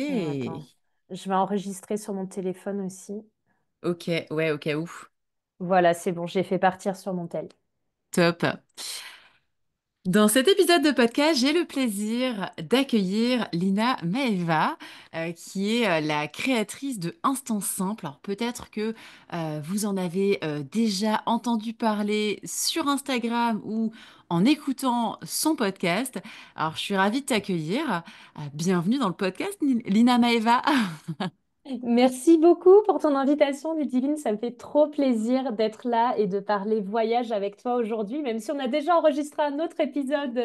Alors attends, Ok. je vais enregistrer sur mon téléphone aussi. Ok, ouais, au cas où. Voilà, c'est bon, j'ai fait partir sur mon tel. Top. Dans cet épisode de podcast, j'ai le plaisir d'accueillir Lina Maeva, qui est la créatrice de Instant Simple. Alors peut-être que vous en avez déjà entendu parler sur Instagram ou en écoutant son podcast. Alors je suis ravie de t'accueillir. Bienvenue dans le podcast, Lina Maeva. Merci beaucoup pour ton invitation, Ludivine. Ça me fait trop plaisir d'être là et de parler voyage avec toi aujourd'hui, même si on a déjà enregistré un autre épisode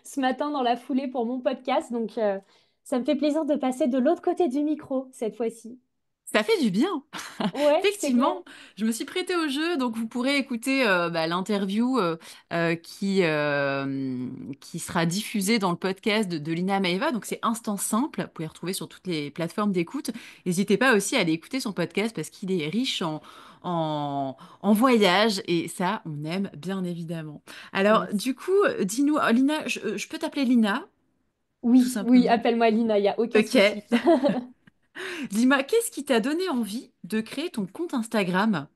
ce matin dans la foulée pour mon podcast. Donc, ça me fait plaisir de passer de l'autre côté du micro cette fois-ci. Ça fait du bien. Ouais, c'est clair. Effectivement, je me suis prêtée au jeu, donc vous pourrez écouter l'interview qui sera diffusée dans le podcast de Lina Maeva. Donc c'est Instant Simple, vous pouvez retrouver sur toutes les plateformes d'écoute. N'hésitez pas aussi à aller écouter son podcast parce qu'il est riche en voyage et ça, on aime bien évidemment. Alors Merci. du coup, dis-nous, Lina, je peux t'appeler Lina, tout Oui, oui, simplement. appelle-moi Lina, il n'y a aucun Ok. souci. Dis-moi, qu'est-ce qui t'a donné envie de créer ton compte Instagram?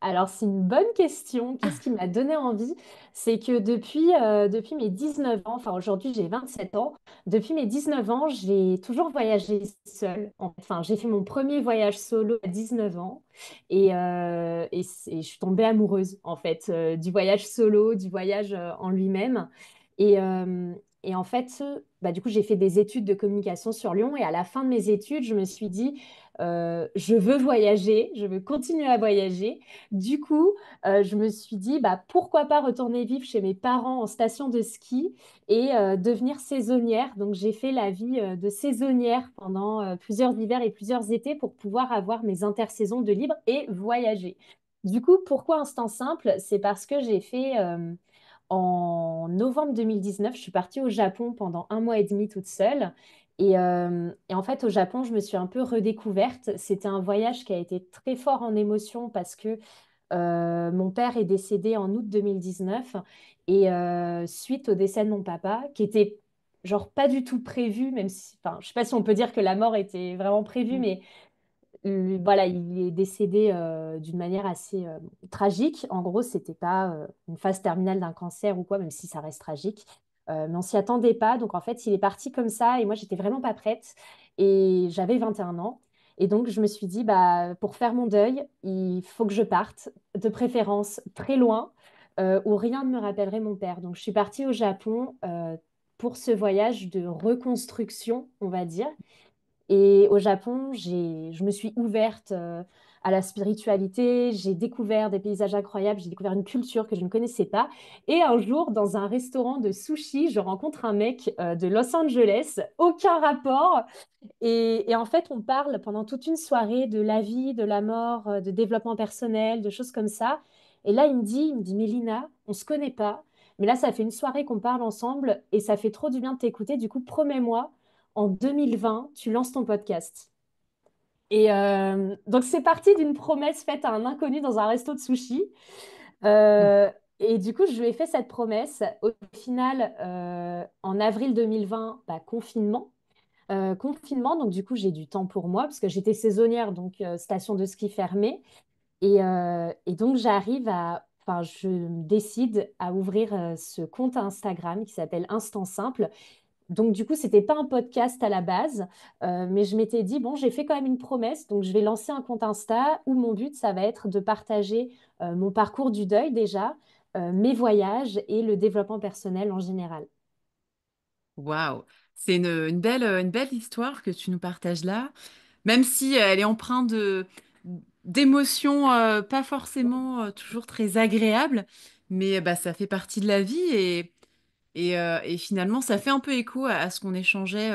Alors, c'est une bonne question. Qu'est-ce qui m'a donné envie? C'est que depuis mes 19 ans, enfin aujourd'hui j'ai 27 ans, depuis mes 19 ans, j'ai toujours voyagé seule. Enfin, j'ai fait mon premier voyage solo à 19 ans et je suis tombée amoureuse en fait du voyage solo, du voyage en lui-même. Et, euh, et en fait, bah, du coup, j'ai fait des études de communication sur Lyon et à la fin de mes études, je me suis dit, je veux voyager, je veux continuer à voyager. Du coup, je me suis dit, bah, pourquoi pas retourner vivre chez mes parents en station de ski et devenir saisonnière. Donc, j'ai fait la vie de saisonnière pendant plusieurs hivers et plusieurs étés pour pouvoir avoir mes intersaisons de libre et voyager. Du coup, pourquoi Instant Simple? C'est parce que j'ai fait en novembre 2019, je suis partie au Japon pendant un mois et demi toute seule. Et en fait, au Japon, je me suis un peu redécouverte. C'était un voyage qui a été très fort en émotion parce que mon père est décédé en août 2019 et suite au décès de mon papa, qui était genre pas du tout prévu, même si, enfin, je sais pas si on peut dire que la mort était vraiment prévue, mais voilà, il est décédé d'une manière assez tragique. En gros, c'était pas une phase terminale d'un cancer ou quoi, même si ça reste tragique. Mais on s'y attendait pas. Donc en fait, il est parti comme ça et moi, j'étais vraiment pas prête. Et j'avais 21 ans. Et donc, je me suis dit, bah, pour faire mon deuil, il faut que je parte, de préférence très loin, où rien ne me rappellerait mon père. Donc, je suis partie au Japon pour ce voyage de reconstruction, on va dire. Et au Japon, je me suis ouverte à la spiritualité, j'ai découvert des paysages incroyables, j'ai découvert une culture que je ne connaissais pas. Et un jour, dans un restaurant de sushi, je rencontre un mec de Los Angeles, aucun rapport. Et en fait, on parle pendant toute une soirée de la vie, de la mort, de développement personnel, de choses comme ça. Et là, il me dit, Mélina, on se connaît pas, mais là, ça fait une soirée qu'on parle ensemble et ça fait trop du bien de t'écouter. Du coup, promets-moi, en 2020, tu lances ton podcast. Et donc, c'est parti d'une promesse faite à un inconnu dans un resto de sushi. Euh, et du coup, je lui ai fait cette promesse. Au final, en avril 2020, bah, confinement. Confinement, donc du coup, j'ai du temps pour moi parce que j'étais saisonnière, donc station de ski fermée. Et donc, enfin, je décide à ouvrir ce compte Instagram qui s'appelle Instant Simple. Donc, du coup, c'était pas un podcast à la base, mais je m'étais dit, bon, j'ai fait quand même une promesse, donc je vais lancer un compte Insta où mon but, ça va être de partager mon parcours du deuil déjà, mes voyages et le développement personnel en général. Waouh, c'est une belle histoire que tu nous partages là, même si elle est empreinte d'émotions pas forcément toujours très agréables, mais bah, ça fait partie de la vie et finalement ça fait un peu écho à ce qu'on échangeait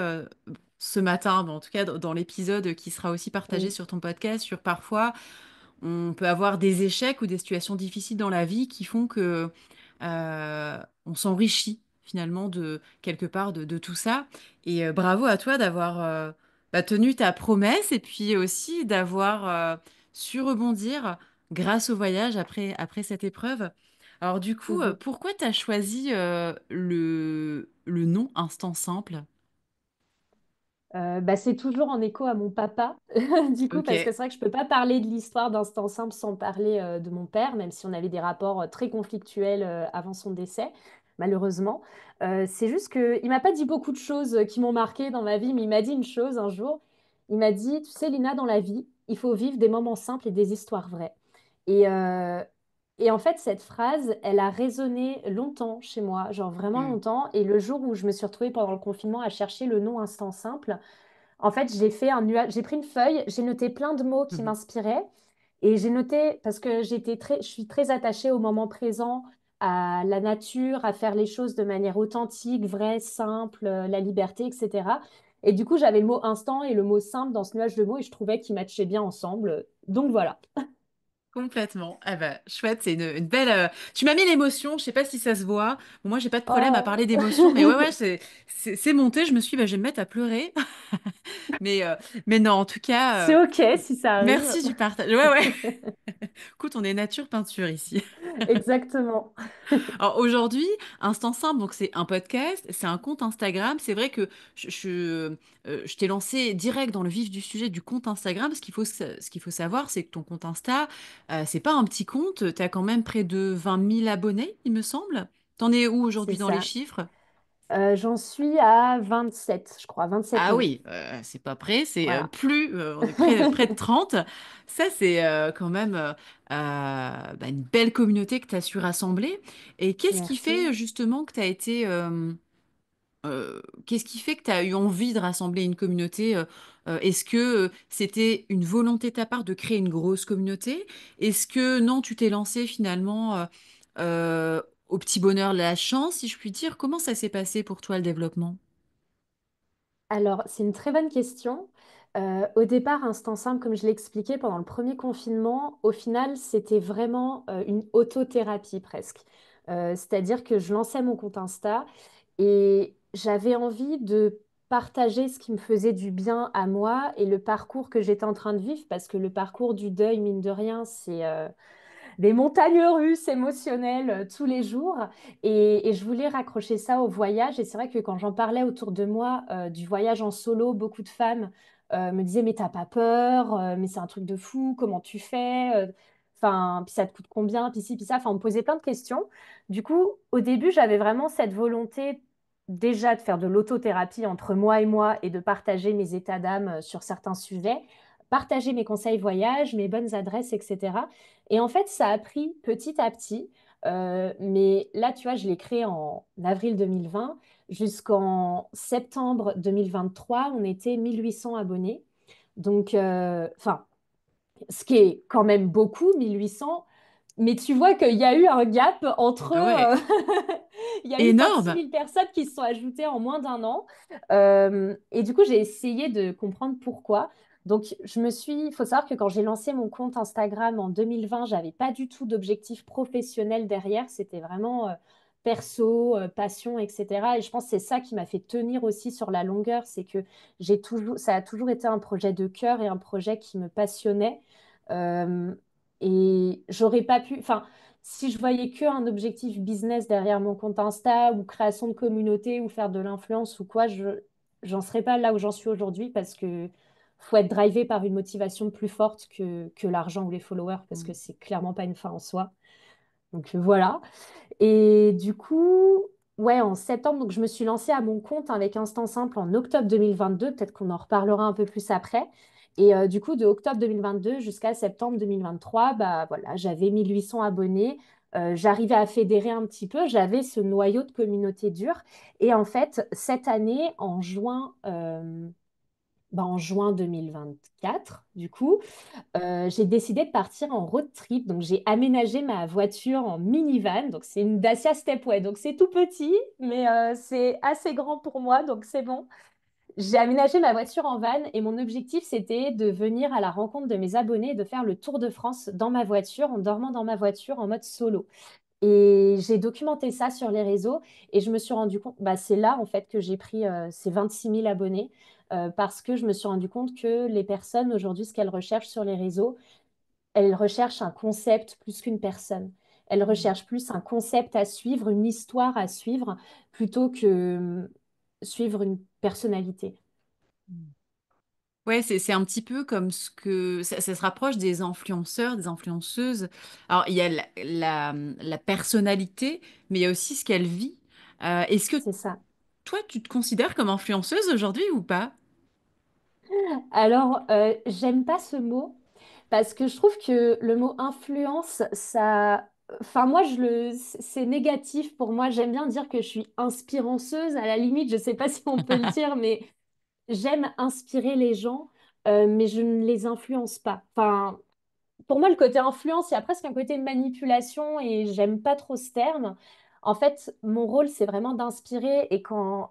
ce matin, bon, en tout cas dans l'épisode qui sera aussi partagé Oui. sur ton podcast, sur parfois on peut avoir des échecs ou des situations difficiles dans la vie qui font que on s'enrichit finalement de quelque part de tout ça. Et bravo à toi d'avoir bah, tenu ta promesse et puis aussi d'avoir su rebondir grâce au voyage après cette épreuve. Alors du coup, Mhm. pourquoi tu as choisi le nom Instant Simple? Bah, c'est toujours en écho à mon papa, du coup, Ok. parce que c'est vrai que je peux pas parler de l'histoire d'Instant Simple sans parler de mon père, même si on avait des rapports très conflictuels avant son décès, malheureusement. C'est juste que il m'a pas dit beaucoup de choses qui m'ont marqué dans ma vie, mais il m'a dit une chose un jour. Il m'a dit, tu sais, Lina, dans la vie, il faut vivre des moments simples et des histoires vraies. Et, euh, et en fait, cette phrase, elle a résonné longtemps chez moi, genre vraiment Hmm. longtemps. Et le jour où je me suis retrouvée pendant le confinement à chercher le nom Instant Simple, en fait, j'ai fait un nuage, j'ai pris une feuille, j'ai noté plein de mots qui Mhm. m'inspiraient et j'ai noté parce que je suis très attachée au moment présent, à la nature, à faire les choses de manière authentique, vraie, simple, la liberté, etc. Et du coup, j'avais le mot instant et le mot simple dans ce nuage de mots et je trouvais qu'ils matchaient bien ensemble. Donc voilà. Complètement. Ah bah, chouette, c'est une belle. Tu m'as mis l'émotion, je sais pas si ça se voit. Bon, moi, j'ai pas de problème à parler Oh, d'émotion, mais ouais, c'est monté. Je me suis dit, bah, je vais me mettre à pleurer. Mais, euh, mais non, en tout cas, c'est OK si ça arrive. merci du partage. Ouais, ouais. Écoute, on est nature peinture ici. Exactement. Alors aujourd'hui, Instant Simple, donc c'est un podcast, c'est un compte Instagram. C'est vrai que je t'ai lancé direct dans le vif du sujet du compte Instagram. Ce qu'il faut savoir, c'est que ton compte Insta, c'est pas un petit compte. Tu as quand même près de 20 000 abonnés, il me semble. T'en es où C'est aujourd'hui dans les ça. chiffres? J'en suis à 27, je crois, 27 Ah 000. oui, c'est pas près, c'est Voilà. plus, on est près de 30. Ça, c'est quand même bah, une belle communauté que tu as su rassembler. Et qu'est-ce qui fait Merci. justement que tu as été... qu'est-ce qui fait que tu as eu envie de rassembler une communauté? Est-ce que c'était une volonté de ta part de créer une grosse communauté? Est-ce que non, tu t'es lancé finalement au petit bonheur de la chance, si je puis dire? Comment ça s'est passé pour toi le développement? Alors, c'est une très bonne question. Au départ, Instant Simple, comme je l'ai expliqué pendant le premier confinement, au final, c'était vraiment une autothérapie presque. C'est-à-dire que je lançais mon compte Insta et j'avais envie de partager ce qui me faisait du bien à moi et le parcours que j'étais en train de vivre, parce que le parcours du deuil, mine de rien, c'est des montagnes russes émotionnelles tous les jours. Et je voulais raccrocher ça au voyage. Et c'est vrai que quand j'en parlais autour de moi du voyage en solo, beaucoup de femmes me disaient, mais t'as pas peur, mais c'est un truc de fou, comment tu fais? Enfin, puis ça te coûte combien? Puis ci, puis ça. Enfin, on me posait plein de questions. Du coup, au début, j'avais vraiment cette volonté déjà de faire de l'autothérapie entre moi et moi et de partager mes états d'âme sur certains sujets, partager mes conseils voyage, mes bonnes adresses, etc. Et en fait, ça a pris petit à petit. Mais là, tu vois, je l'ai créé en avril 2020. Jusqu'en septembre 2023, on était 1800 abonnés. Donc, enfin, ce qui est quand même beaucoup, 1800. Mais tu vois qu'il y a eu un gap entre... Ah ouais, il y a eu 26 énorme! 000 personnes qui se sont ajoutées en moins d'un an. Et du coup, j'ai essayé de comprendre pourquoi. Donc, il faut savoir que quand j'ai lancé mon compte Instagram en 2020, j'avais pas du tout d'objectif professionnel derrière. C'était vraiment perso, passion, etc. Et je pense que c'est ça qui m'a fait tenir aussi sur la longueur. C'est que ça a toujours été un projet de cœur et un projet qui me passionnait. Euh, et j'aurais pas pu, enfin, si je voyais qu'un objectif business derrière mon compte Insta ou création de communauté ou faire de l'influence ou quoi, j'en serais pas là où j'en suis aujourd'hui parce que faut être drivé par une motivation plus forte que l'argent ou les followers parce que c'est clairement pas une fin en soi. Donc voilà. Et du coup, ouais, en septembre, donc je me suis lancée à mon compte avec Instant Simple en octobre 2022. Peut-être qu'on en reparlera un peu plus après. Et du coup, de octobre 2022 jusqu'à septembre 2023, bah voilà, j'avais 1800 abonnés. J'arrivais à fédérer un petit peu. J'avais ce noyau de communauté dure. Et en fait, cette année, en juin 2024, du coup, j'ai décidé de partir en road trip. Donc, j'ai aménagé ma voiture en minivan. Donc, c'est une Dacia Stepway. Donc, c'est tout petit, mais c'est assez grand pour moi. Donc, c'est bon. J'ai aménagé ma voiture en van et mon objectif, c'était de venir à la rencontre de mes abonnés et de faire le tour de France dans ma voiture, en dormant dans ma voiture en mode solo. Et j'ai documenté ça sur les réseaux et je me suis rendu compte, bah, c'est là en fait que j'ai pris ces 26 000 abonnés parce que je me suis rendu compte que les personnes aujourd'hui, ce qu'elles recherchent sur les réseaux, elles recherchent un concept plus qu'une personne. Elles recherchent plus un concept à suivre, une histoire à suivre, plutôt que suivre une personnalité. Ouais, c'est un petit peu comme ce que ça se rapproche des influenceurs, des influenceuses. Alors, il y a la personnalité, mais il y a aussi ce qu'elle vit. Est-ce que C'est ça. toi, tu te considères comme influenceuse aujourd'hui ou pas? Alors, j'aime pas ce mot parce que je trouve que le mot influence, ça, enfin moi, c'est négatif pour moi. J'aime bien dire que je suis inspiranceuse. À la limite, je sais pas si on peut le dire, mais j'aime inspirer les gens, mais je ne les influence pas. Enfin, pour moi, le côté influence, il y a presque un côté manipulation et j'aime pas trop ce terme. En fait, mon rôle, c'est vraiment d'inspirer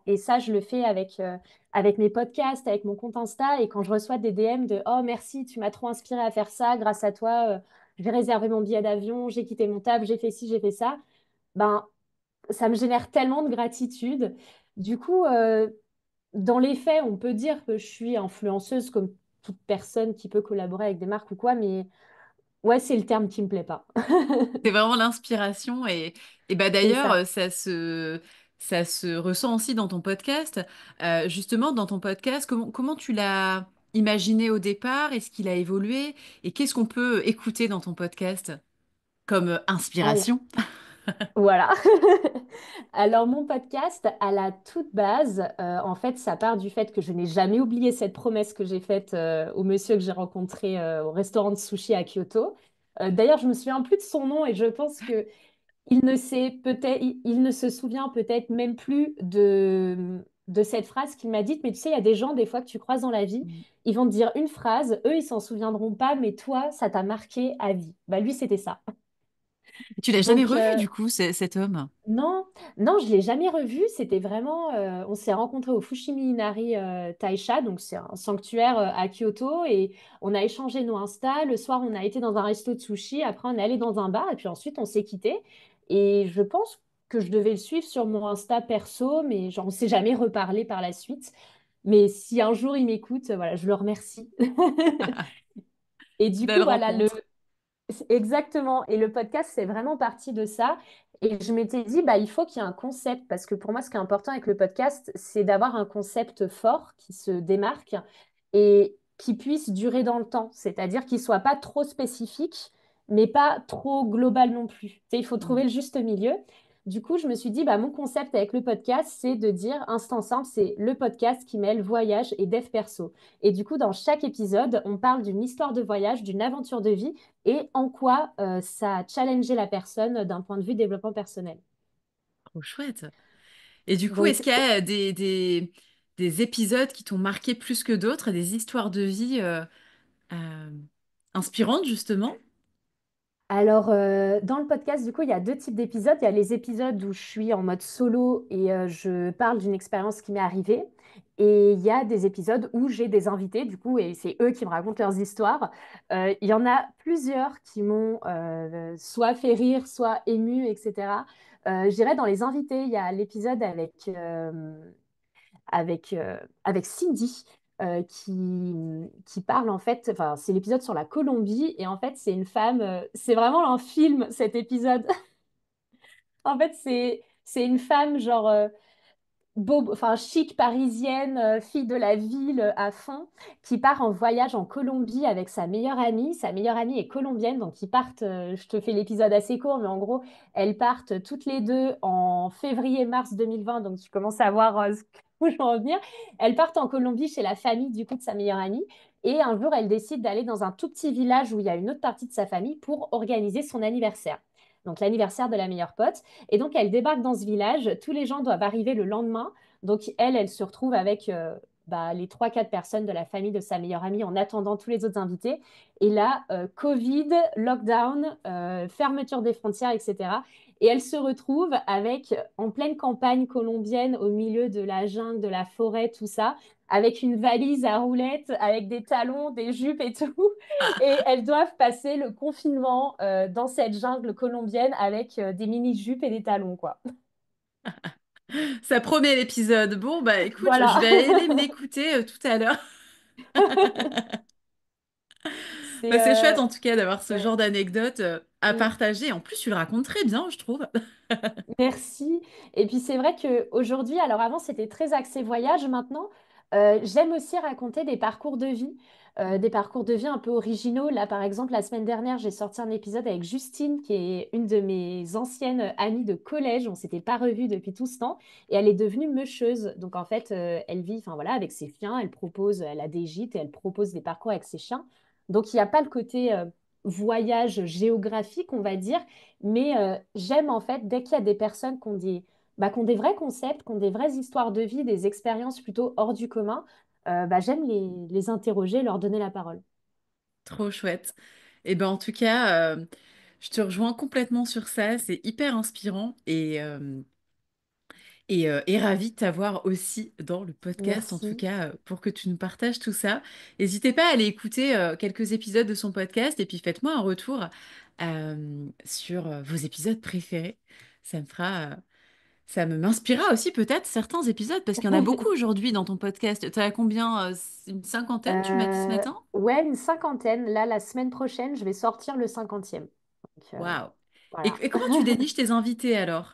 et ça, je le fais avec mes podcasts, avec mon compte Insta et quand je reçois des DM de «Oh, merci, tu m'as trop inspiré à faire ça, grâce à toi, j'ai réservé mon billet d'avion, j'ai quitté mon table, j'ai fait ci, j'ai fait ça», ben, ça me génère tellement de gratitude. Du coup, dans les faits, on peut dire que je suis influenceuse comme toute personne qui peut collaborer avec des marques ou quoi, mais ouais, c'est le terme qui me plaît pas. C'est vraiment l'inspiration et bah C'est d'ailleurs ça. ça se ressent aussi dans ton podcast. Justement dans ton podcast, comment tu l'as imaginé au départ? Est-ce qu'il a évolué? Et qu'est-ce qu'on peut écouter dans ton podcast comme Alors, inspiration? voilà. Alors, mon podcast, à la toute base, en fait, ça part du fait que je n'ai jamais oublié cette promesse que j'ai faite au monsieur que j'ai rencontré au restaurant de sushi à Kyoto. D'ailleurs, je me souviens plus de son nom et je pense que il ne se souvient peut-être même plus de cette phrase qu'il m'a dite. Mais tu sais, il y a des gens, des fois, que tu croises dans la vie, Mm. ils vont te dire une phrase, eux, ils s'en souviendront pas, mais toi, ça t'a marqué à vie. Bah, lui, c'était ça. Tu l'as jamais Donc, revu du coup, cet homme? non, non, je l'ai jamais revu. C'était vraiment, on s'est rencontrés au Fushimi Inari Taisha, donc c'est un sanctuaire à Kyoto, et on a échangé nos Insta. Le soir, on a été dans un resto de sushi. Après, on est allé dans un bar, et puis ensuite, on s'est quitté. Et je pense que je devais le suivre sur mon Insta perso, mais genre, on s'est jamais reparlé par la suite. Mais si un jour il m'écoute, voilà, je le remercie. Et du coup, Belle voilà, rencontre. exactement. Et le podcast, c'est vraiment parti de ça. Et je m'étais dit, bah, il faut qu'il y ait un concept, parce que pour moi, ce qui est important avec le podcast, c'est d'avoir un concept fort qui se démarque et qui puisse durer dans le temps. C'est-à-dire qu'il soit pas trop spécifique, mais pas trop global non plus. Tu sais, il faut trouver Mm. le juste milieu. Du coup, je me suis dit, bah, mon concept avec le podcast, c'est de dire, instant simple, c'est le podcast qui mêle voyage et dev perso. Et du coup, dans chaque épisode, on parle d'une histoire de voyage, d'une aventure de vie et en quoi ça a challengé la personne d'un point de vue développement personnel. Trop chouette. Et du coup, est-ce Donc, qu'il y a des épisodes qui t'ont marqué plus que d'autres, des histoires de vie euh, inspirantes justement? alors, dans le podcast, du coup, il y a deux types d'épisodes. Il y a les épisodes où je suis en mode solo et je parle d'une expérience qui m'est arrivée. Et il y a des épisodes où j'ai des invités, du coup, et c'est eux qui me racontent leurs histoires. Il y en a plusieurs qui m'ont soit fait rire, soit ému, etc. Je dirais dans les invités, il y a l'épisode avec Cindy qui parle en fait, enfin c'est l'épisode sur la Colombie et en fait c'est une femme, c'est vraiment un film cet épisode. En fait c'est une femme genre enfin chic parisienne, fille de la ville à fond, qui part en voyage en Colombie avec sa meilleure amie. Sa meilleure amie est colombienne, donc ils partent, je te fais l'épisode assez court, mais en gros, elles partent toutes les deux en février-mars 2020, donc tu commences à voir où je veux en venir. Elles partent en Colombie chez la famille du coup de sa meilleure amie. Et un jour, elle décide d'aller dans un tout petit village où il y a une autre partie de sa famille pour organiser son anniversaire. Donc l'anniversaire de la meilleure pote. Et donc, elle débarque dans ce village. Tous les gens doivent arriver le lendemain. Donc, elle se retrouve avec bah, les trois, quatre personnes de la famille de sa meilleure amie en attendant tous les autres invités. Et là, Covid, lockdown, fermeture des frontières, etc. Et elle se retrouve avec, en pleine campagne colombienne, au milieu de la jungle, de la forêt, tout ça, avec une valise à roulettes, avec des talons, des jupes et tout. Et elles doivent passer le confinement dans cette jungle colombienne avec des mini-jupes et des talons, quoi. Ça promet l'épisode. Bon, bah écoute, je Voilà. vais aller me l'écouter tout à l'heure. C'est Bah, c'est chouette en tout cas d'avoir ce ouais. genre d'anecdote à Mm. partager. En plus, tu le racontes très bien, je trouve. Merci. Et puis c'est vrai que aujourd'hui, alors avant c'était très axé voyage, maintenant J'aime aussi raconter des parcours de vie un peu originaux. Là, par exemple, la semaine dernière, j'ai sorti un épisode avec Justine, qui est une de mes anciennes amies de collège. On s'était pas revues depuis tout ce temps, et elle est devenue meucheuse. Donc, en fait, elle vit, enfin voilà, avec ses chiens. Elle a des gîtes et elle propose des parcours avec ses chiens. Donc, il n'y a pas le côté voyage géographique, on va dire, mais j'aime en fait dès qu'il y a des personnes qui ont des vrais concepts, qui ont des vraies histoires de vie, des expériences plutôt hors du commun, j'aime les interroger, leur donner la parole. Trop chouette. Et ben en tout cas, je te rejoins complètement sur ça. C'est hyper inspirant et ravie de t'avoir aussi dans le podcast, en tout Merci. cas, pour que tu nous partages tout ça. N'hésitez pas à aller écouter quelques épisodes de son podcast et puis faites-moi un retour sur vos épisodes préférés. Ça me fera, ça me m'inspirera aussi peut-être certains épisodes parce qu'il y en a beaucoup aujourd'hui dans ton podcast. Tu as combien? Une cinquantaine, tu m'as dit ce matin? Ouais, une cinquantaine. Là, la semaine prochaine, je vais sortir le 50e. Donc, Waouh. voilà. Et comment tu déniches tes invités alors?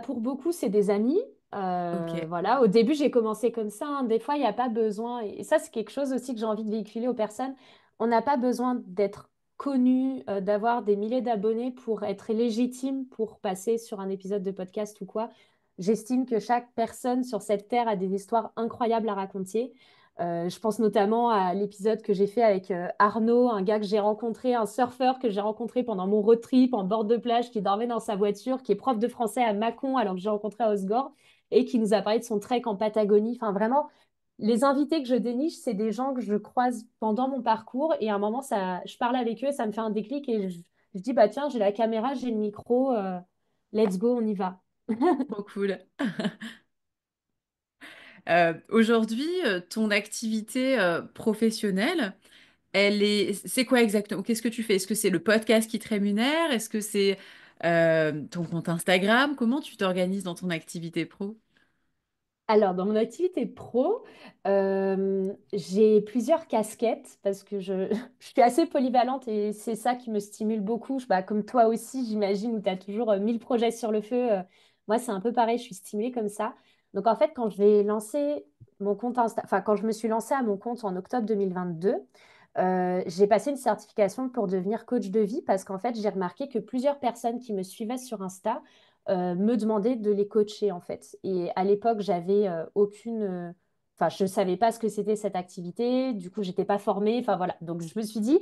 Pour beaucoup, c'est des amis. Ok. Voilà. Au début, j'ai commencé comme ça, hein. Des fois, il n'y a pas besoin. Et ça, c'est quelque chose aussi que j'ai envie de véhiculer aux personnes. On n'a pas besoin d'être connu, d'avoir des milliers d'abonnés pour être légitime pour passer sur un épisode de podcast ou quoi. J'estime que chaque personne sur cette terre a des histoires incroyables à raconter. Je pense notamment à l'épisode que j'ai fait avec Arnaud, un gars que j'ai rencontré, un surfeur que j'ai rencontré pendant mon road trip en bord de plage, qui dormait dans sa voiture, qui est prof de français à Mâcon alors que j'ai rencontré à Osgore et qui nous a parlé de son trek en Patagonie. Enfin, vraiment, les invités que je déniche, c'est des gens que je croise pendant mon parcours et à un moment, je parle avec eux et ça me fait un déclic et je dis, bah tiens, j'ai la caméra, j'ai le micro, let's go, on y va. Trop cool. Aujourd'hui, ton activité professionnelle, c'est quoi exactement? Qu'est-ce que tu fais? Est-ce que c'est le podcast qui te rémunère? Est-ce que c'est ton compte Instagram? Comment tu t'organises dans ton activité pro? Alors, dans mon activité pro, j'ai plusieurs casquettes parce que je suis assez polyvalente et c'est ça qui me stimule beaucoup. Comme toi aussi, j'imagine, où tu as toujours 1000 projets sur le feu. Moi, c'est un peu pareil, je suis stimulée comme ça. Donc, en fait, quand je vais lancer mon compte enfin, quand je me suis lancée à mon compte en octobre 2022, j'ai passé une certification pour devenir coach de vie parce qu'en fait, j'ai remarqué que plusieurs personnes qui me suivaient sur Insta me demandaient de les coacher en fait. Et à l'époque, j'avais aucune, enfin, je savais pas ce que c'était cette activité. Du coup, j'étais pas formée. Enfin voilà. Donc, je me suis dit,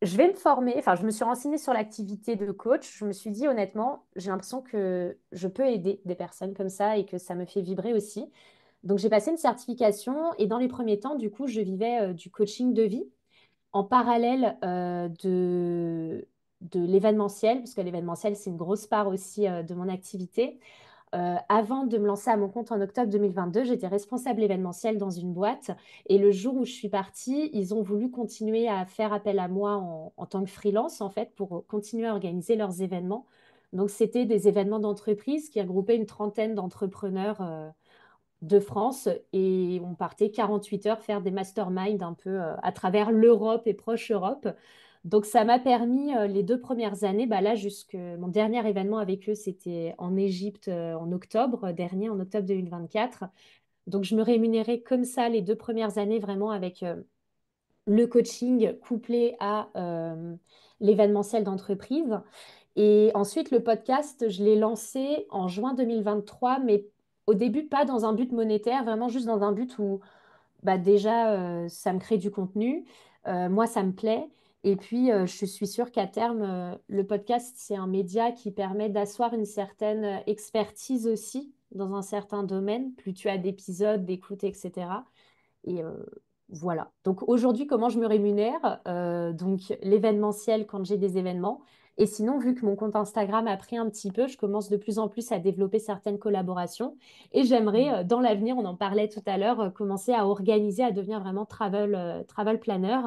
je vais me former. Enfin, je me suis renseignée sur l'activité de coach. Je me suis dit honnêtement, j'ai l'impression que je peux aider des personnes comme ça et que ça me fait vibrer aussi. Donc, j'ai passé une certification et dans les premiers temps, du coup, je vivais du coaching de vie en parallèle de l'événementiel, parce que l'événementiel, c'est une grosse part aussi de mon activité. Avant de me lancer à mon compte en octobre 2022, j'étais responsable événementiel dans une boîte. Et le jour où je suis partie, ils ont voulu continuer à faire appel à moi en tant que freelance, en fait, pour continuer à organiser leurs événements. Donc, c'était des événements d'entreprise qui regroupaient une trentaine d'entrepreneurs de France et on partait 48 heures faire des masterminds un peu à travers l'Europe et proche Europe. Donc ça m'a permis les 2 premières années, là jusque mon dernier événement avec eux, c'était en Égypte en octobre dernier, en octobre 2024. Donc je me rémunérais comme ça les 2 premières années vraiment avec le coaching couplé à l'événementiel d'entreprise. Et ensuite, le podcast, je l'ai lancé en juin 2023, mais au début, pas dans un but monétaire, vraiment juste dans un but où déjà, ça me crée du contenu. Moi, ça me plaît. Et puis, je suis sûre qu'à terme, le podcast, c'est un média qui permet d'asseoir une certaine expertise aussi dans un certain domaine. Plus tu as d'épisodes, d'écoutes, etc. Et voilà. Donc aujourd'hui, comment je me rémunère? Donc l'événementiel quand j'ai des événements. Et sinon, vu que mon compte Instagram a pris un petit peu, je commence de plus en plus à développer certaines collaborations. Et j'aimerais, dans l'avenir, on en parlait tout à l'heure, commencer à organiser, à devenir vraiment travel planner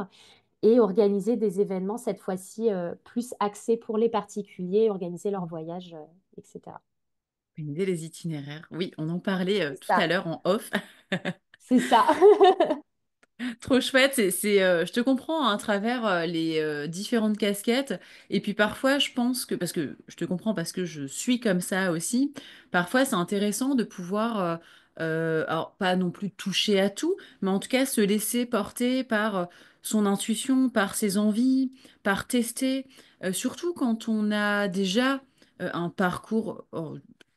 et organiser des événements, cette fois-ci, plus axés pour les particuliers, organiser leurs voyages, etc. Organiser les itinéraires. Oui, on en parlait C'est tout à ça. l'heure en off. C'est ça. Trop chouette, je te comprends hein, à travers les différentes casquettes. Et puis parfois, je pense que, parce que je te comprends parce que je suis comme ça aussi, parfois c'est intéressant de pouvoir alors pas non plus toucher à tout, mais en tout cas se laisser porter par son intuition, par ses envies, par tester, surtout quand on a déjà un parcours,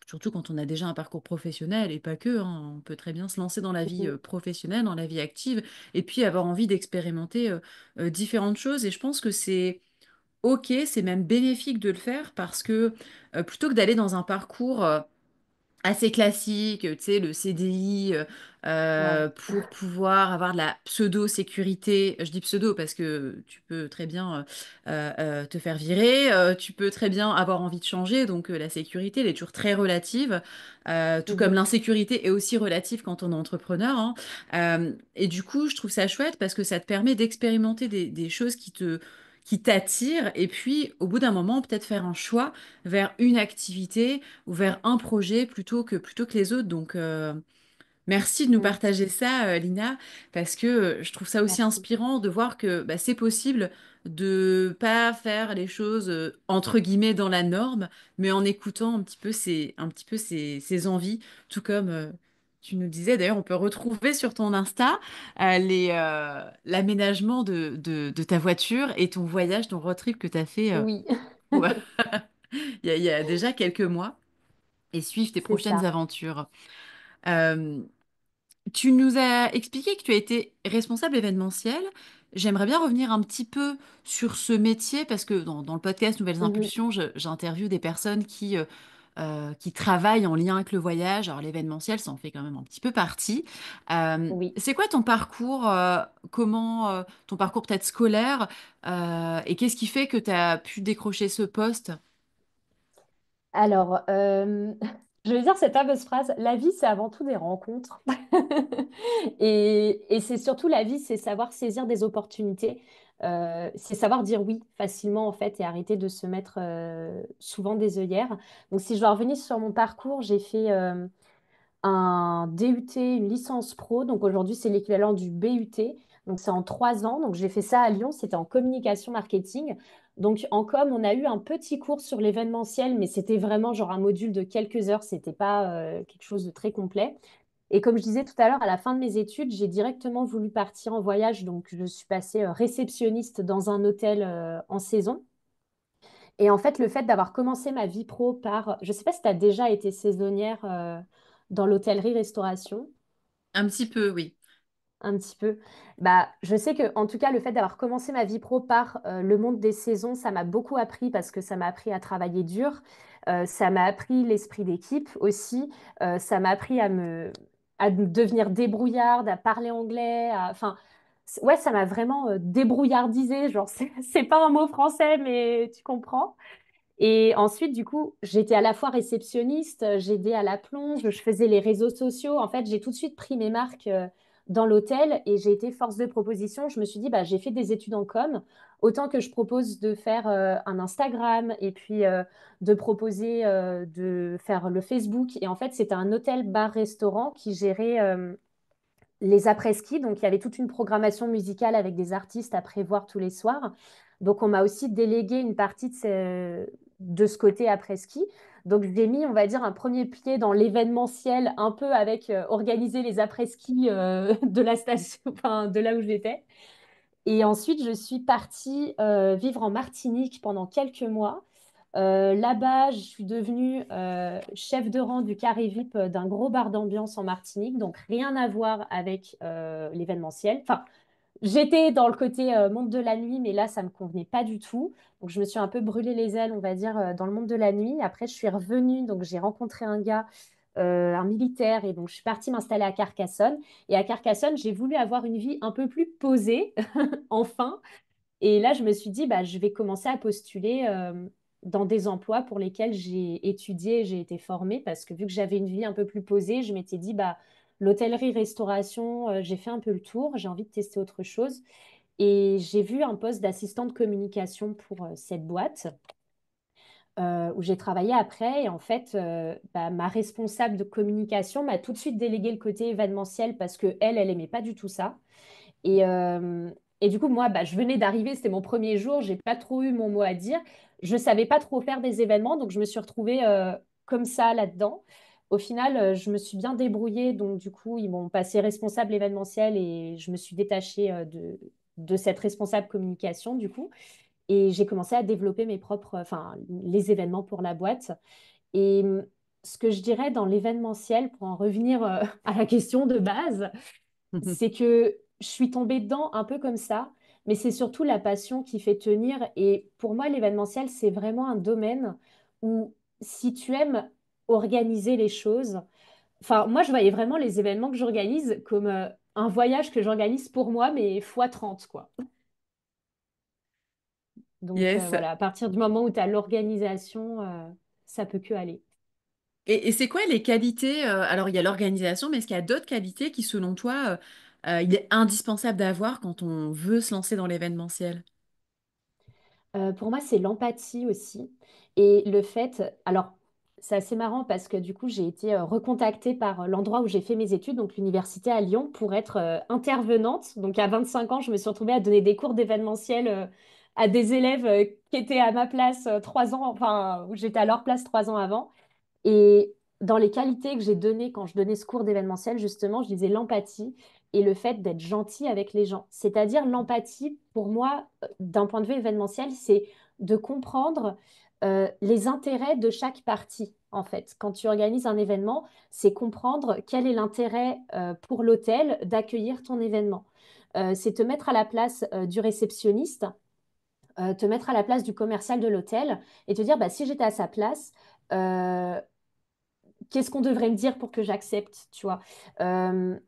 surtout quand on a déjà un parcours professionnel et pas que, hein, on peut très bien se lancer dans la vie Mhm. professionnelle, dans la vie active, et puis avoir envie d'expérimenter différentes choses. Et je pense que c'est ok, c'est même bénéfique de le faire parce que plutôt que d'aller dans un parcours assez classique, tu sais, le CDI, Ouais. pour pouvoir avoir de la pseudo-sécurité. Je dis pseudo parce que tu peux très bien te faire virer, tu peux très bien avoir envie de changer, donc la sécurité, elle est toujours très relative, tout comme Mhm. l'insécurité est aussi relative quand on est entrepreneur, hein. Et du coup, je trouve ça chouette parce que ça te permet d'expérimenter des choses qui t'attirent, et puis au bout d'un moment, peut-être faire un choix vers une activité ou vers un projet plutôt que les autres. Donc, merci de nous Mm. partager ça, Lina, parce que je trouve ça aussi Merci. inspirant de voir que bah, c'est possible de pas faire les choses entre guillemets dans la norme, mais en écoutant un petit peu ses envies, tout comme tu nous disais. D'ailleurs, on peut retrouver sur ton Insta l'aménagement de ta voiture et ton voyage, ton road trip que tu as fait Oui, pour- il y a déjà quelques mois et suivre tes c'est prochaines ça. aventures. Euh, Tu nous as expliqué que tu as été responsable événementiel. J'aimerais bien revenir un petit peu sur ce métier parce que dans le podcast Nouvelles Mhm. Impulsions, j'interviewe des personnes qui travaillent en lien avec le voyage. Alors l'événementiel, ça en fait quand même un petit peu partie. Oui. C'est quoi ton parcours, comment ton parcours peut-être scolaire, et qu'est-ce qui fait que tu as pu décrocher ce poste? Alors, je vais dire cette fameuse phrase, la vie, c'est avant tout des rencontres. Et c'est surtout la vie, c'est savoir saisir des opportunités. C'est savoir dire oui facilement, en fait, et arrêter de se mettre souvent des œillères. Donc, si je dois revenir sur mon parcours, j'ai fait un DUT, une licence pro. Donc aujourd'hui, c'est l'équivalent du BUT. Donc c'est en 3 ans. Donc j'ai fait ça à Lyon. C'était en communication marketing. Donc en com, on a eu un petit cours sur l'événementiel, mais c'était vraiment genre un module de quelques heures. C'était pas quelque chose de très complet. Et comme je disais tout à l'heure, à la fin de mes études, j'ai directement voulu partir en voyage. Donc je suis passée réceptionniste dans un hôtel en saison. Et en fait, le fait d'avoir commencé ma vie pro par, je ne sais pas si tu as déjà été saisonnière dans l'hôtellerie-restauration, Un petit peu, oui. un petit peu. Bah, je sais que, en tout cas, le fait d'avoir commencé ma vie pro par le monde des saisons, ça m'a beaucoup appris parce que ça m'a appris à travailler dur. Ça m'a appris l'esprit d'équipe aussi. Ça m'a appris à devenir débrouillarde, à parler anglais. Enfin, ouais, ça m'a vraiment débrouillardisé. Genre, c'est pas un mot français, mais tu comprends. Et ensuite, du coup, j'étais à la fois réceptionniste, j'aidais à la plonge, je faisais les réseaux sociaux. En fait, j'ai tout de suite pris mes marques dans l'hôtel et j'ai été force de proposition. Je me suis dit, bah, j'ai fait des études en com, autant que je propose de faire un Instagram et puis de proposer de faire le Facebook. Et en fait, c'était un hôtel bar-restaurant qui gérait les après-ski. Donc, il y avait toute une programmation musicale avec des artistes à prévoir tous les soirs. Donc, on m'a aussi délégué une partie de ce côté après-ski. Donc, j'ai mis, on va dire, un premier pied dans l'événementiel, un peu avec organiser les après-ski de la station, enfin, de là où j'étais. Et ensuite, je suis partie vivre en Martinique pendant quelques mois. Là-bas, je suis devenue chef de rang du carré VIP d'un gros bar d'ambiance en Martinique, donc rien à voir avec l'événementiel. Enfin, j'étais dans le côté monde de la nuit, mais là, ça me convenait pas du tout. Donc, je me suis un peu brûlé les ailes, on va dire, dans le monde de la nuit. Après, je suis revenue, donc j'ai rencontré un gars, un militaire, et donc je suis partie m'installer à Carcassonne. Et à Carcassonne, j'ai voulu avoir une vie un peu plus posée, enfin. Et là, je me suis dit, bah, je vais commencer à postuler dans des emplois pour lesquels j'ai étudié, j'ai été formée, parce que vu que j'avais une vie un peu plus posée, je m'étais dit, bah, l'hôtellerie-restauration, j'ai fait un peu le tour, j'ai envie de tester autre chose. Et j'ai vu un poste d'assistante de communication pour cette boîte où j'ai travaillé après. Et en fait, bah, ma responsable de communication m'a tout de suite délégué le côté événementiel parce que elle aimait pas du tout ça. Et, euh, et du coup, moi, bah, je venais d'arriver, c'était mon premier jour, j'ai pas trop eu mon mot à dire. Je savais pas trop faire des événements, donc je me suis retrouvée comme ça là-dedans. au final, je me suis bien débrouillée. Donc, du coup, ils m'ont passé responsable événementiel et je me suis détachée de cette responsable communication, du coup. Et j'ai commencé à développer mes propres, enfin, les événements pour la boîte. Et ce que je dirais dans l'événementiel, pour en revenir à la question de base, c'est que je suis tombée dedans un peu comme ça, mais c'est surtout la passion qui fait tenir. Et pour moi, l'événementiel, c'est vraiment un domaine où si tu aimes organiser les choses, enfin, moi, je voyais vraiment les événements que j'organise comme un voyage que j'organise pour moi, mais fois 30 quoi. Donc Yes. voilà, à partir du moment où tu as l'organisation, ça peut que aller. Et c'est quoi les qualités? Alors, il y a l'organisation, mais est-ce qu'il y a d'autres qualités qui, selon toi, il est indispensable d'avoir quand on veut se lancer dans l'événementiel? Pour moi, c'est l'empathie aussi. Et le fait, alors, c'est assez marrant parce que du coup, j'ai été recontactée par l'endroit où j'ai fait mes études, donc l'université à Lyon, pour être intervenante. Donc, à 25 ans, je me suis retrouvée à donner des cours d'événementiel à des élèves qui étaient à ma place 3 ans, enfin, où j'étais à leur place 3 ans avant. Et dans les qualités que j'ai données quand je donnais ce cours d'événementiel, justement, je disais l'empathie et le fait d'être gentil avec les gens. C'est-à-dire l'empathie, pour moi, d'un point de vue événementiel, c'est de comprendre les intérêts de chaque partie, en fait. Quand tu organises un événement, c'est comprendre quel est l'intérêt pour l'hôtel d'accueillir ton événement. C'est te mettre à la place du réceptionniste, te mettre à la place du commercial de l'hôtel et te dire, bah, si j'étais à sa place, euh, qu'est-ce qu'on devrait me dire pour que j'accepte, tu vois.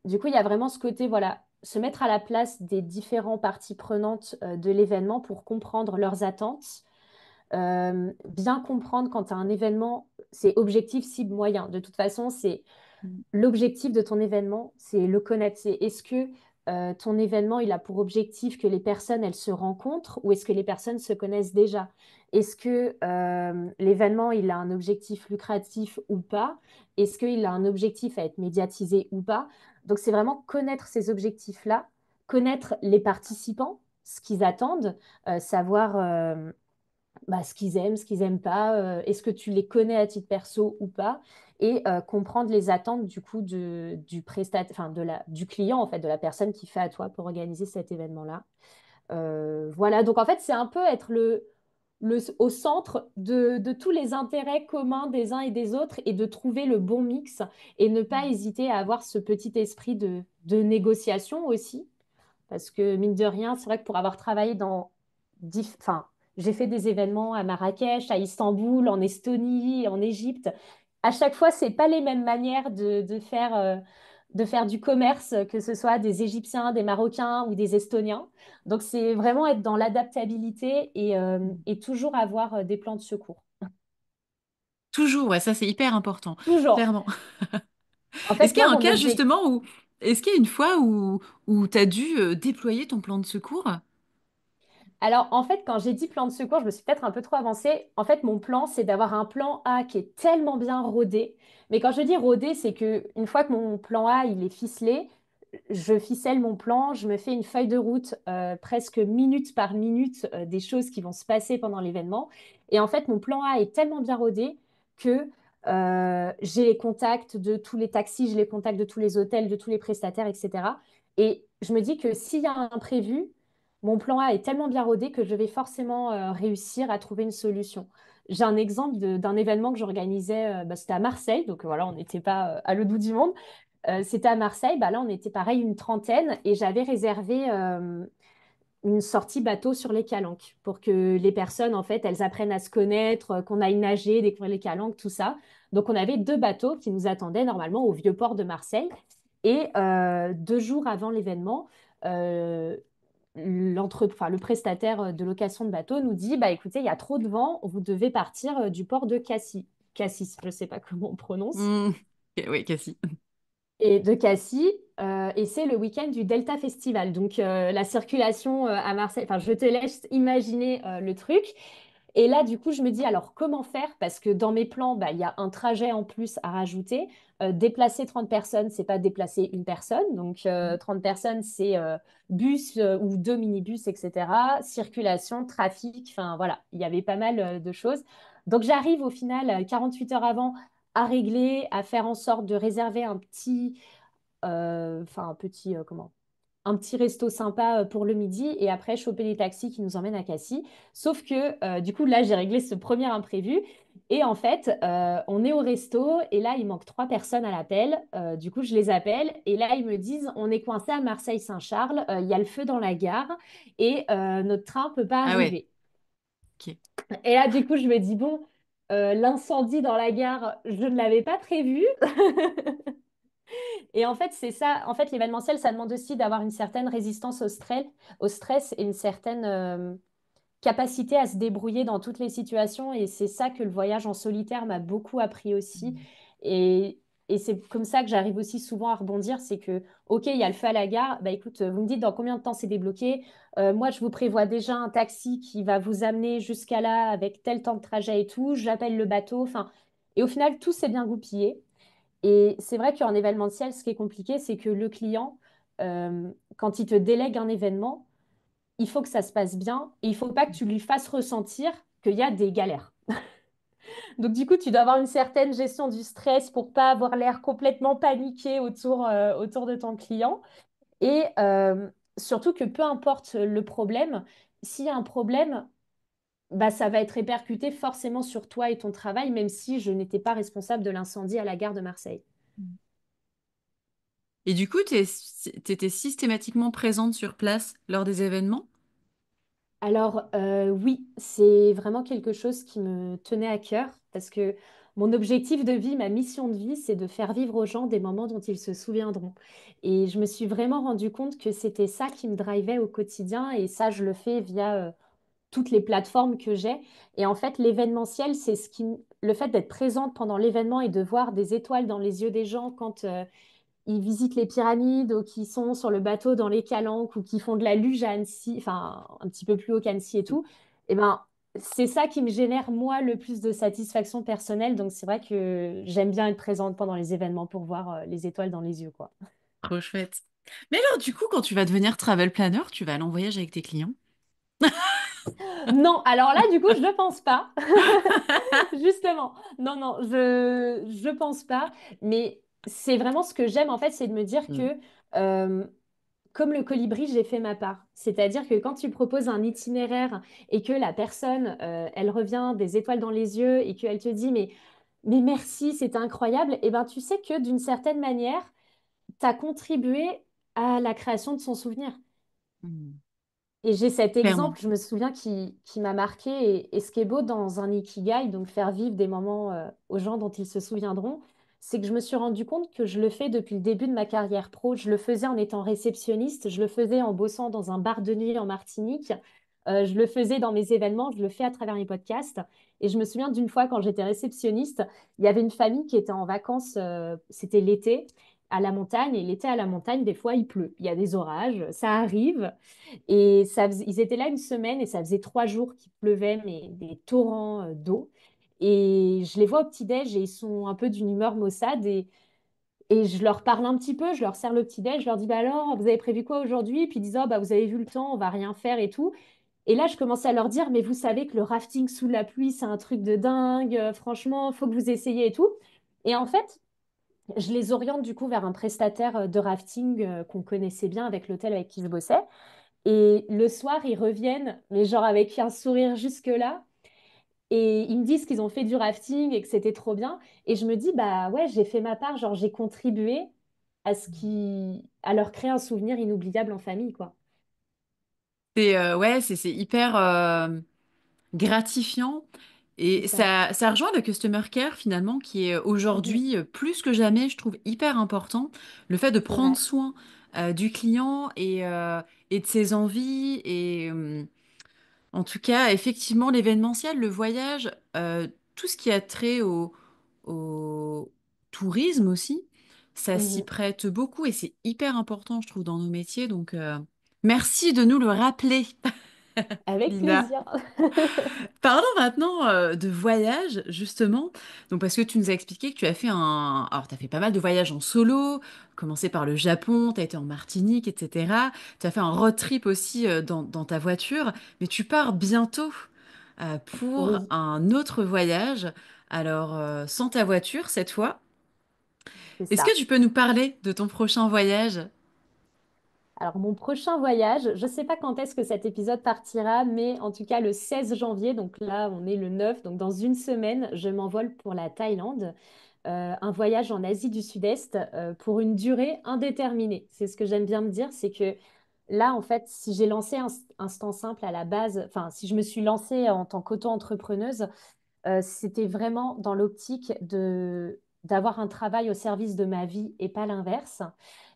Du coup, il y a vraiment ce côté, voilà, se mettre à la place des différentes parties prenantes de l'événement pour comprendre leurs attentes, bien comprendre quand tu as un événement, c'est objectif, cible, moyen. De toute façon, c'est l'objectif de ton événement, c'est le connaître. C'est est-ce que ton événement, il a pour objectif que les personnes, elles se rencontrent ou est-ce que les personnes se connaissent déjà? Est-ce que l'événement, il a un objectif lucratif ou pas? Est-ce qu'il a un objectif à être médiatisé ou pas? Donc, c'est vraiment connaître ces objectifs-là, connaître les participants, ce qu'ils attendent, savoir bah, ce qu'ils aiment, ce qu'ils n'aiment pas, est-ce que tu les connais à titre perso ou pas, et comprendre les attentes du coup du enfin, du client, en fait, de la personne qui fait à toi pour organiser cet événement-là. Voilà, donc en fait, c'est un peu être au centre de tous les intérêts communs des uns et des autres et de trouver le bon mix et ne pas hésiter à avoir ce petit esprit de négociation aussi parce que mine de rien, c'est vrai que pour avoir travaillé enfin, j'ai fait des événements à Marrakech, à Istanbul, en Estonie, en Égypte. À chaque fois, c'est pas les mêmes manières de faire du commerce, que ce soit des Égyptiens, des Marocains ou des Estoniens. Donc, c'est vraiment être dans l'adaptabilité et toujours avoir des plans de secours. Toujours, ouais, ça c'est hyper important, Toujours. clairement. En Est-ce fait, qu'il y moi, a un mon cas objectif. justement où, est-ce qu'il y a une fois où tu as dû déployer ton plan de secours? Alors, en fait, quand j'ai dit plan de secours, je me suis peut-être un peu trop avancée. En fait, mon plan, c'est d'avoir un plan A qui est tellement bien rodé. Mais quand je dis rodé, c'est que une fois que mon plan A, il est ficelé, je ficelle mon plan, je me fais une feuille de route presque minute par minute des choses qui vont se passer pendant l'événement. Et en fait, mon plan A est tellement bien rodé que j'ai les contacts de tous les taxis, j'ai les contacts de tous les hôtels, de tous les prestataires, etc. Et je me dis que s'il y a un imprévu, mon plan A est tellement bien rodé que je vais forcément réussir à trouver une solution. J'ai un exemple d'un événement que j'organisais, bah, c'était à Marseille, donc voilà, on n'était pas à l'autre bout du monde. C'était à Marseille, bah là on était pareil une trentaine et j'avais réservé une sortie bateau sur les calanques pour que les personnes en fait elles apprennent à se connaître, qu'on aille nager, découvrir les calanques, tout ça. Donc on avait deux bateaux qui nous attendaient normalement au vieux port de Marseille et 2 jours avant l'événement, euh, enfin, le prestataire de location de bateau nous dit, bah écoutez, il y a trop de vent, vous devez partir du port de Cassis. Cassis, je ne sais pas comment on prononce Hmm. Ok, oui, Cassie. et de Cassis, et c'est le week-end du Delta Festival. Donc la circulation à Marseille, enfin je te laisse imaginer le truc. Et là, du coup, je me dis alors comment faire? Parce que dans mes plans, bah, il y a un trajet en plus à rajouter. Déplacer 30 personnes, c'est pas déplacer une personne. Donc 30 personnes, c'est bus ou deux minibus, etc. Circulation, trafic, enfin voilà, il y avait pas mal de choses. Donc j'arrive au final 48 heures avant à régler, à faire en sorte de réserver un petit, enfin un petit, comment? Un petit resto sympa pour le midi et après choper les taxis qui nous emmènent à Cassis. Sauf que du coup, là, j'ai réglé ce premier imprévu. Et en fait, on est au resto et là, il manque 3 personnes à l'appel. Du coup, je les appelle et là, ils me disent, on est coincé à Marseille-Saint-Charles, il y a le feu dans la gare et notre train ne peut pas Ah ouais, arriver. ok. Et là, du coup, je me dis, bon, l'incendie dans la gare, je ne l'avais pas prévu. Et en fait, c'est ça. En fait, l'événementiel, ça demande aussi d'avoir une certaine résistance au stress et une certaine capacité à se débrouiller dans toutes les situations. Et c'est ça que le voyage en solitaire m'a beaucoup appris aussi. Et, et c'est comme ça que j'arrive aussi souvent à rebondir. C'est que, OK, il y a le feu à la gare. Bah écoute, vous me dites dans combien de temps c'est débloqué. Moi, je vous prévois déjà un taxi qui va vous amener jusqu'à là avec tel temps de trajet et tout. J'appelle le bateau. Enfin, et au final, tout s'est bien goupillé. Et c'est vrai qu'en événementiel, ce qui est compliqué, c'est que le client, quand il te délègue un événement, il faut que ça se passe bien et il faut pas que tu lui fasses ressentir qu'il y a des galères. Donc du coup, tu dois avoir une certaine gestion du stress pour pas avoir l'air complètement paniqué autour de ton client. Et surtout que peu importe le problème, s'il y a un problème, bah, ça va être répercuté forcément sur toi et ton travail, même si je n'étais pas responsable de l'incendie à la gare de Marseille. Et du coup, t'étais systématiquement présente sur place lors des événements? Alors oui, c'est vraiment quelque chose qui me tenait à cœur parce que mon objectif de vie, ma mission de vie, c'est de faire vivre aux gens des moments dont ils se souviendront. Et je me suis vraiment rendu compte que c'était ça qui me drivait au quotidien et ça, je le fais via toutes les plateformes que j'ai. Et en fait, l'événementiel, c'est le fait d'être présente pendant l'événement et de voir des étoiles dans les yeux des gens quand ils visitent les pyramides ou qui sont sur le bateau dans les Calanques ou qui font de la luge à Annecy, enfin un petit peu plus haut qu'Annecy et tout, et ben c'est ça qui me génère moi le plus de satisfaction personnelle. Donc c'est vrai que j'aime bien être présente pendant les événements pour voir les étoiles dans les yeux, quoi. Trop chouette. Mais alors, du coup, quand tu vas devenir travel planner, tu vas aller en voyage avec tes clients? Non, alors là, du coup, je ne pense pas. Justement, non, non, je pense pas. Mais c'est vraiment ce que j'aime, en fait, c'est de me dire Mm. que euh, comme le colibri, j'ai fait ma part. C'est-à-dire que quand tu proposes un itinéraire et que la personne, elle revient des étoiles dans les yeux et qu'elle te dit, mais merci, c'était incroyable, et ben tu sais que d'une certaine manière, tu as contribué à la création de son souvenir. Mm. Et j'ai cet Clairement. exemple, je me souviens, qui m'a marqué. Et ce qui est beau dans un ikigai, donc faire vivre des moments aux gens dont ils se souviendront, c'est que je me suis rendu compte que je le fais depuis le début de ma carrière pro. Je le faisais en étant réceptionniste, je le faisais en bossant dans un bar de nuit en Martinique, je le faisais dans mes événements, je le fais à travers mes podcasts. Et je me souviens d'une fois quand j'étais réceptionniste, il y avait une famille qui était en vacances, c'était l'été à la montagne. Et l'été à la montagne, des fois, il pleut, il y a des orages, ça arrive. Et ils étaient là une semaine et ça faisait 3 jours qu'il pleuvait, mais des torrents d'eau. Et je les vois au petit-déj et ils sont un peu d'une humeur maussade. Et je leur parle un petit peu, je leur sers le petit-déj, je leur dis, bah alors, vous avez prévu quoi aujourd'hui? Et puis ils disent, oh, bah vous avez vu le temps, on va rien faire et tout. Et là, je commençais à leur dire, mais vous savez que le rafting sous la pluie, c'est un truc de dingue. Franchement, faut que vous essayiez et tout. Et en fait, je les oriente du coup vers un prestataire de rafting qu'on connaissait bien avec l'hôtel avec qui je bossais. Et le soir, ils reviennent, mais genre avec un sourire jusque-là. Et ils me disent qu'ils ont fait du rafting et que c'était trop bien. Et je me dis, bah ouais, j'ai fait ma part, genre j'ai contribué à leur créer un souvenir inoubliable en famille, quoi. Ouais, c'est hyper gratifiant. C'est Et ça. ça rejoint le customer care finalement, qui est Mhm. aujourd'hui plus que jamais, je trouve, hyper important. Le fait de C'est prendre vrai. soin du client et de ses envies. En tout cas, effectivement, l'événementiel, le voyage, tout ce qui a trait au tourisme aussi, ça s'y Mhm. prête beaucoup et c'est hyper important, je trouve, dans nos métiers. Donc, merci de nous le rappeler, Avec Lina. plaisir. Parlons maintenant de voyage, justement. Donc, parce que tu nous as expliqué que tu as fait Alors, tu as fait pas mal de voyages en solo, commencé par le Japon, tu as été en Martinique, etc. Tu as fait un road trip aussi dans ta voiture, mais tu pars bientôt pour Oui. un autre voyage. Alors, sans ta voiture cette fois. C'est Est-ce que ça. tu peux nous parler de ton prochain voyage? Alors, mon prochain voyage, je ne sais pas quand est-ce que cet épisode partira, mais en tout cas le 16 janvier, donc là on est le 9, donc dans une semaine, je m'envole pour la Thaïlande. Un voyage en Asie du Sud-Est pour une durée indéterminée. C'est ce que j'aime bien me dire, c'est que là, en fait, si j'ai lancé Instant Simple à la base, enfin, si je me suis lancée en tant qu'auto-entrepreneuse, c'était vraiment dans l'optique de d'avoir un travail au service de ma vie et pas l'inverse,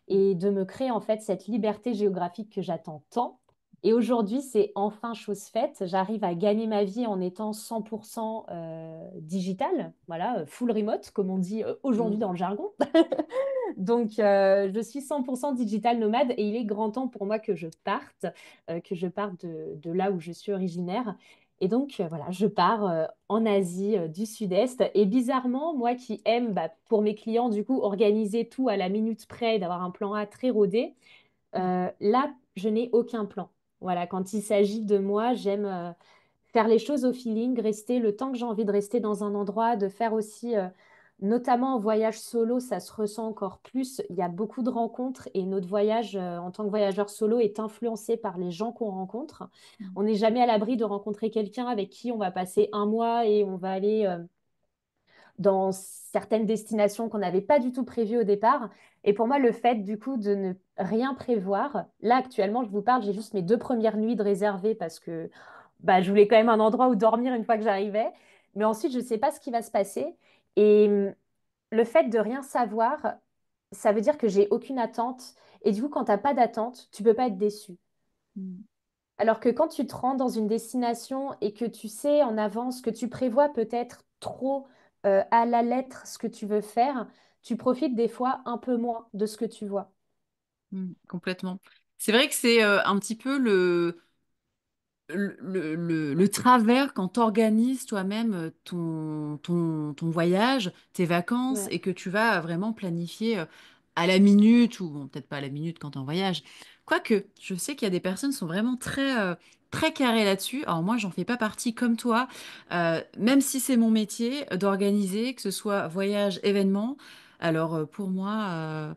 et de me créer en fait cette liberté géographique que j'attends tant. Et aujourd'hui, c'est enfin chose faite. J'arrive à gagner ma vie en étant 100% digital, voilà, full remote, comme on dit aujourd'hui Mm. dans le jargon. Donc, je suis 100% digital nomade et il est grand temps pour moi que je parte de là où je suis originaire. Et donc, voilà, je pars en Asie du Sud-Est. Et bizarrement, moi qui aime, bah, pour mes clients, du coup, organiser tout à la minute près, d'avoir un plan A très rodé, là, je n'ai aucun plan. Voilà, quand il s'agit de moi, j'aime faire les choses au feeling, rester le temps que j'ai envie de rester dans un endroit, de faire aussi, notamment en voyage solo, ça se ressent encore plus. Il y a beaucoup de rencontres et notre voyage en tant que voyageur solo est influencé par les gens qu'on rencontre. On n'est jamais à l'abri de rencontrer quelqu'un avec qui on va passer un mois et on va aller dans certaines destinations qu'on n'avait pas du tout prévues au départ. Et pour moi, le fait du coup de ne rien prévoir, là actuellement, je vous parle, j'ai juste mes 2 premières nuits de réservées parce que bah, je voulais quand même un endroit où dormir une fois que j'arrivais. Mais ensuite, je ne sais pas ce qui va se passer. Et le fait de rien savoir, ça veut dire que j'ai aucune attente. Et du coup, quand tu n'as pas d'attente, tu peux pas être déçu. Mm. Alors que quand tu te rends dans une destination et que tu sais en avance, que tu prévois peut-être trop à la lettre ce que tu veux faire, tu profites des fois un peu moins de ce que tu vois. Complètement. C'est vrai que c'est un petit peu le travers quand tu organises toi-même ton voyage, tes vacances, Ouais. et que tu vas vraiment planifier à la minute, ou bon, peut-être pas à la minute quand tu es en voyage. Quoique, je sais qu'il y a des personnes qui sont vraiment très carrées là-dessus. Alors moi, j'en fais pas partie comme toi, même si c'est mon métier d'organiser, que ce soit voyage, événement. Alors pour moi,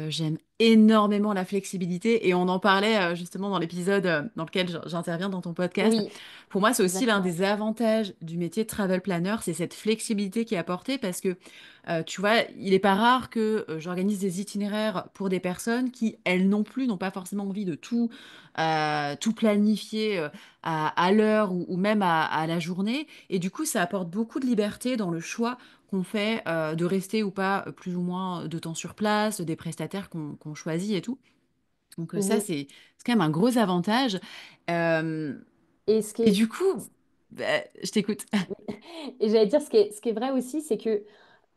j'aime énormément la flexibilité et on en parlait justement dans l'épisode dans lequel j'interviens dans ton podcast. Oui, Pour moi, c'est aussi l'un exactement. des avantages du métier de travel planner, c'est cette flexibilité qui est apportée parce que tu vois, il n'est pas rare que j'organise des itinéraires pour des personnes qui, elles non plus, n'ont pas forcément envie de tout planifier à l'heure ou même à la journée. Et du coup, ça apporte beaucoup de liberté dans le choix qu'on fait de rester ou pas plus ou moins de temps sur place, des prestataires qu'on choisit et tout. Donc ça, Mhm. c'est quand même un gros avantage. Euh, Et ce qui et est, du coup, bah, je t'écoute. et j'allais dire, ce qui est vrai aussi, c'est que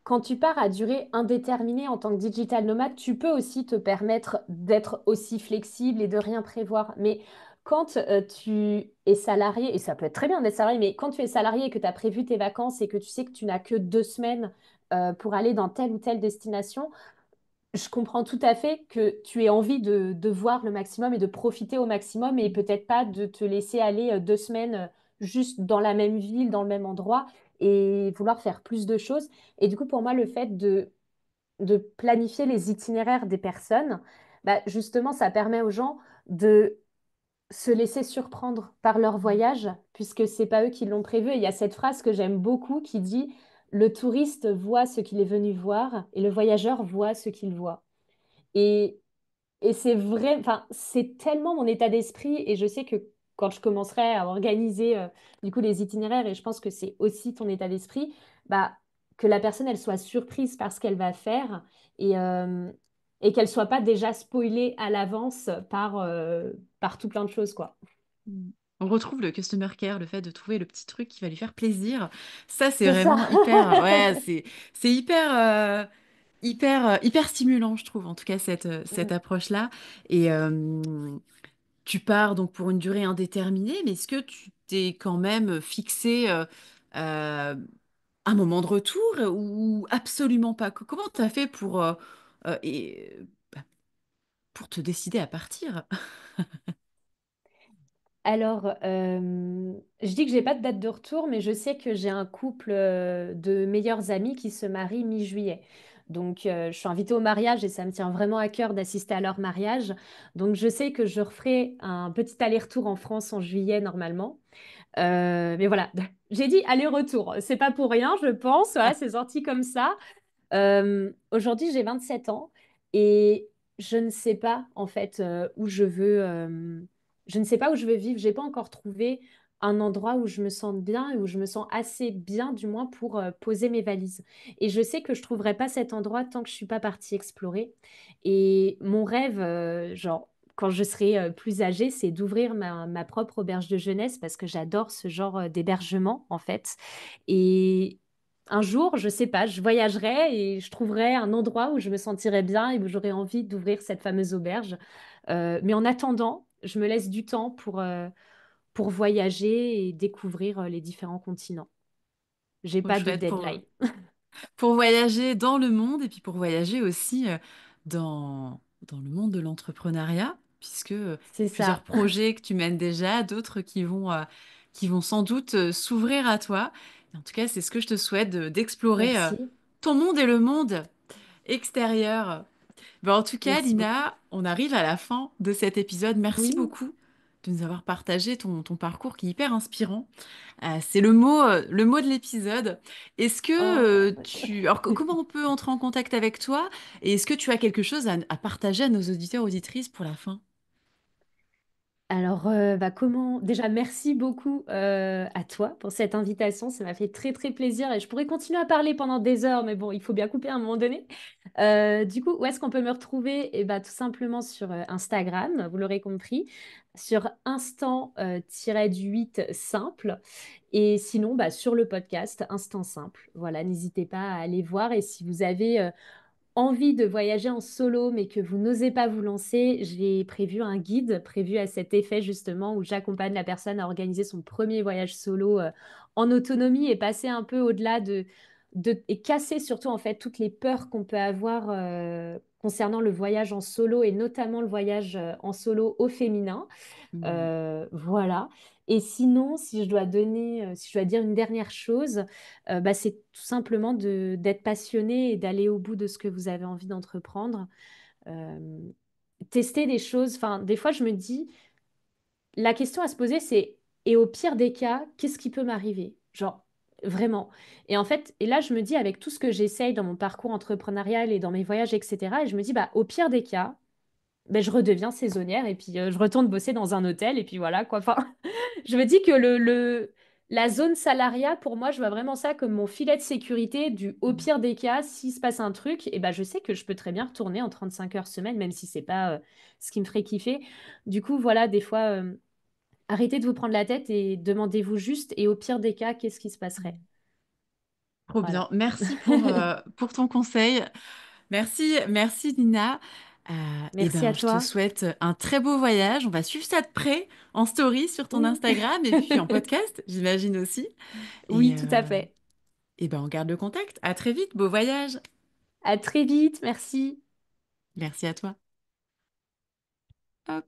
quand tu pars à durée indéterminée en tant que digital nomade, tu peux aussi te permettre d'être aussi flexible et de rien prévoir. Mais quand tu es salarié, et ça peut être très bien d'être salarié, mais quand tu es salarié et que tu as prévu tes vacances et que tu sais que tu n'as que 2 semaines pour aller dans telle ou telle destination, je comprends tout à fait que tu aies envie de voir le maximum et de profiter au maximum et peut-être pas de te laisser aller 2 semaines juste dans la même ville, dans le même endroit et vouloir faire plus de choses. Et du coup, pour moi, le fait de planifier les itinéraires des personnes, bah, justement, ça permet aux gens de se laisser surprendre par leur voyage puisque c'est pas eux qui l'ont prévu. Et il y a cette phrase que j'aime beaucoup qui dit, le touriste voit ce qu'il est venu voir et le voyageur voit ce qu'il voit. Et, et c'est vrai, enfin, c'est tellement mon état d'esprit et je sais que quand je commencerai à organiser du coup les itinéraires et je pense que c'est aussi ton état d'esprit, bah, que la personne elle soit surprise par ce qu'elle va faire et qu'elle soit pas déjà spoilée à l'avance par tout plein de choses quoi. Mm. On retrouve le customer care, le fait de trouver le petit truc qui va lui faire plaisir. Ça, c'est C'est ça. vraiment hyper, ouais, c'est hyper stimulant, je trouve, en tout cas, cette approche-là. Et tu pars donc pour une durée indéterminée, mais est-ce que tu t'es quand même fixé euh, un moment de retour ou absolument pas? Comment tu as fait euh, et, bah, pour te décider à partir? Alors, je dis que j'ai pas de date de retour, mais je sais que j'ai un couple de meilleurs amis qui se marient mi-juillet. Donc, je suis invitée au mariage et ça me tient vraiment à cœur d'assister à leur mariage. Donc, je sais que je referai un petit aller-retour en France en juillet normalement. Mais voilà, j'ai dit aller-retour. C'est pas pour rien, je pense. Voilà, c'est sorti comme ça. Aujourd'hui, j'ai 27 ans et je ne sais pas en fait où je veux. Je ne sais pas où je veux vivre. J'ai pas encore trouvé un endroit où je me sente bien et où je me sens assez bien, du moins pour poser mes valises. Et je sais que je trouverai pas cet endroit tant que je suis pas partie explorer. Et mon rêve, genre quand je serai plus âgée, c'est d'ouvrir ma propre auberge de jeunesse parce que j'adore ce genre d'hébergement en fait. Et un jour, je sais pas, je voyagerai et je trouverai un endroit où je me sentirai bien et où j'aurai envie d'ouvrir cette fameuse auberge. Mais en attendant, je me laisse du temps pour voyager et découvrir les différents continents. J'ai Trop pas de chouette deadline. pour voyager dans le monde et puis pour voyager aussi dans le monde de l'entrepreneuriat, puisque C'est plusieurs ça. projets que tu mènes déjà, d'autres qui vont sans doute s'ouvrir à toi. Et en tout cas, c'est ce que je te souhaite d'explorer Merci. ton monde et le monde extérieur. Ben, en tout cas, Merci beaucoup. Lina, on arrive à la fin de cet épisode. Merci Oui. beaucoup de nous avoir partagé ton parcours qui est hyper inspirant. C'est le mot de l'épisode. Est-ce que Oh. Alors, comment on peut entrer en contact avec toi? Et est-ce que tu as quelque chose à partager à nos auditeurs auditrices pour la fin? Alors, bah, comment... Déjà, merci beaucoup à toi pour cette invitation. Ça m'a fait très, très plaisir et je pourrais continuer à parler pendant des heures, mais bon, il faut bien couper à un moment donné. Du coup, où est-ce qu'on peut me retrouver? Eh bah, tout simplement sur Instagram, vous l'aurez compris, sur instant-du-8 simple. Et sinon, bah, sur le podcast Instant Simple. Voilà, n'hésitez pas à aller voir. Et si vous avez envie de voyager en solo, mais que vous n'osez pas vous lancer, j'ai prévu un guide prévu à cet effet justement où j'accompagne la personne à organiser son premier voyage solo en autonomie et passer un peu au-delà et casser surtout en fait toutes les peurs qu'on peut avoir concernant le voyage en solo et notamment le voyage en solo au féminin. Hmm. Voilà. Et sinon, si je dois donner, si je dois dire une dernière chose, bah, c'est tout simplement d'être passionné et d'aller au bout de ce que vous avez envie d'entreprendre. Euh, Tester des choses. Enfin, des fois, je me dis, la question à se poser, c'est, et au pire des cas, qu'est-ce qui peut m'arriver? Genre, vraiment. Et en fait, et là, je me dis, avec tout ce que j'essaye dans mon parcours entrepreneurial et dans mes voyages, etc., et je me dis, bah, au pire des cas, ben, je redeviens saisonnière et puis je retourne bosser dans un hôtel et puis voilà quoi. Enfin, je me dis que la zone salariat, pour moi, je vois vraiment ça comme mon filet de sécurité du au pire des cas, s'il se passe un truc, et ben je sais que je peux très bien retourner en 35 heures semaine, même si c'est pas ce qui me ferait kiffer. Du coup, voilà, des fois, arrêtez de vous prendre la tête et demandez-vous juste, et au pire des cas, qu'est-ce qui se passerait? Trop bien. Voilà. Merci pour ton conseil. Merci Nina. Et Merci à ben, je te toi. souhaite un très beau voyage. On va suivre ça de près en story sur ton Oui, Instagram et puis en podcast, j'imagine aussi. Et, oui, tout à fait. et ben, on garde le contact. À très vite. Beau voyage. À très vite, merci. Merci à toi. Hop.